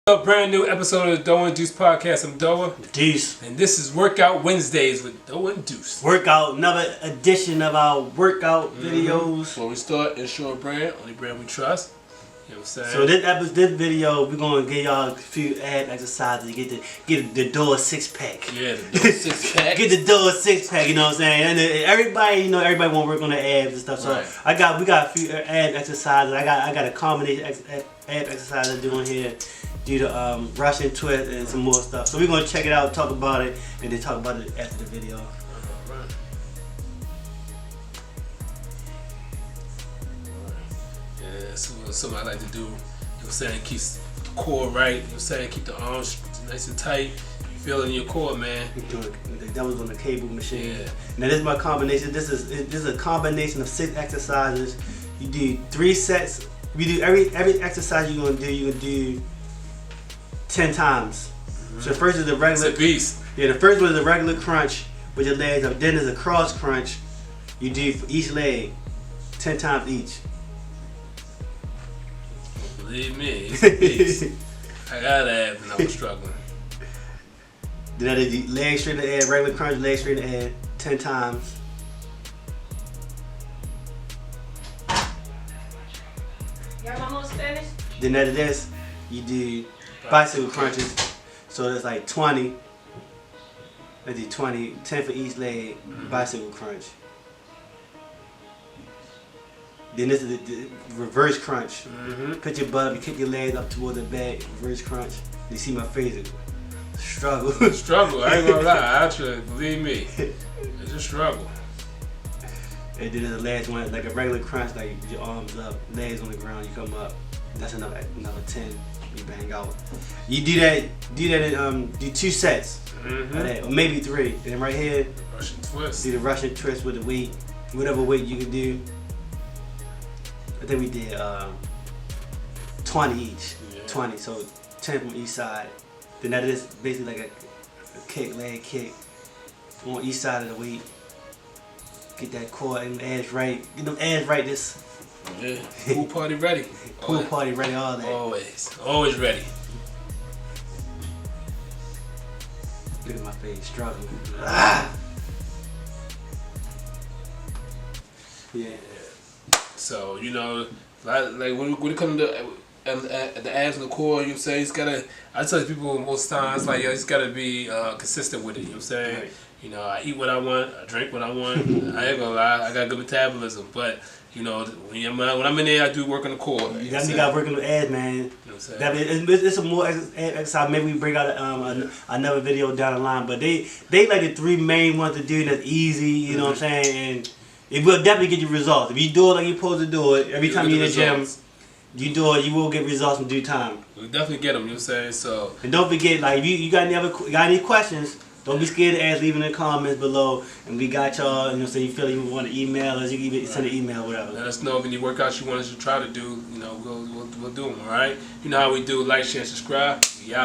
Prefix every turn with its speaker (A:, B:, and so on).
A: A brand new episode of the Doa and Deuce podcast. I'm Doa.
B: Deuce.
A: And this is Workout Wednesdays with Doa and Deuce.
B: Workout, another edition of our workout videos.
A: Before we start, INSURED brand, only brand we trust. You know what I'm saying?
B: So this video, we're gonna give y'all a few ab exercises to get the Doa six pack.
A: Yeah, the Doa six pack.
B: Get the Doa six pack. You know what I'm saying? And everybody want to work on the abs and stuff. So
A: right.
B: we got a few ab exercises. I got a combination ab exercise I'm doing here. Do the Russian twist and some more stuff. So we're gonna check it out, talk about it, and then talk about it after the video.
A: Right. Yeah, so something I like to do, you know what I'm saying, keeps the core right, you know what I'm saying, keep the arms nice and tight. You feel it in your core, man.
B: That was on the cable machine.
A: Yeah.
B: Now this is my combination. This is a combination of 6 exercises. You do 3 sets. We do every exercise you're gonna do 10 times. So the first is the regular.
A: It's a beast.
B: Yeah, the first one is the regular crunch with your legs up. Then there's a cross crunch. You do for each leg 10 times each.
A: Believe me, it's a beast. I got abs and I was struggling.
B: Then I did leg straight in the air, regular crunch, leg straight in the air 10 times.
C: Y'all almost finished?
B: Then after this, you do bicycle crunches. So there's like 20. I do 20, 10 for each leg, bicycle crunch. Then this is the reverse crunch. Put your butt up, you kick your legs up toward the back, reverse crunch. You see my face, struggle.
A: Struggle, I ain't gonna lie, actually, believe me, it's a struggle.
B: And then the last one, like a regular crunch, like your arms up, legs on the ground, you come up. That's another 10. You bang out. You do that in do 2 sets. Of that, or maybe 3. And then right here,
A: Russian twist.
B: do the Russian twist with the weight, whatever weight you can do. I think we did 20 each.
A: Yeah.
B: 20, so 10 from each side. Then that is basically like a kick, leg kick on each side of the weight. Get that core and abs right. Get them abs right. This.
A: Yeah, pool party ready.
B: Pool party ready, all that.
A: Always ready.
B: Look at my face, struggling. Yeah.
A: So, you know, like when it comes to the abs and the core, you know what I'm saying, it's gotta, I tell people most times, like, yo, it's gotta be consistent with it, you know what I'm saying?
B: Right.
A: You know, I eat what I want, I drink what I want, I ain't gonna lie, I got good metabolism, but, you know, when I'm in there, I do work on the core.
B: You definitely got working with abs, man.
A: You know what I'm saying?
B: It's a more exercise. Maybe we bring out another video down the line, but they like the 3 main ones to do that's easy, you know what I'm saying? And it will definitely get you results. If you do it like you're supposed to do it, every time you're in the gym, you do it, you will get results in due time.
A: We'll definitely get them, you know what I'm saying? So,
B: and don't forget, like, if you got any questions, don't be scared to ask, leave in the comments below, and we got y'all, you know, so you feel you want to email us, you can even send an email, whatever.
A: Let us know if any workouts you want us to try to do, you know, we'll do them, alright? You know how we do, like, share, subscribe, we out.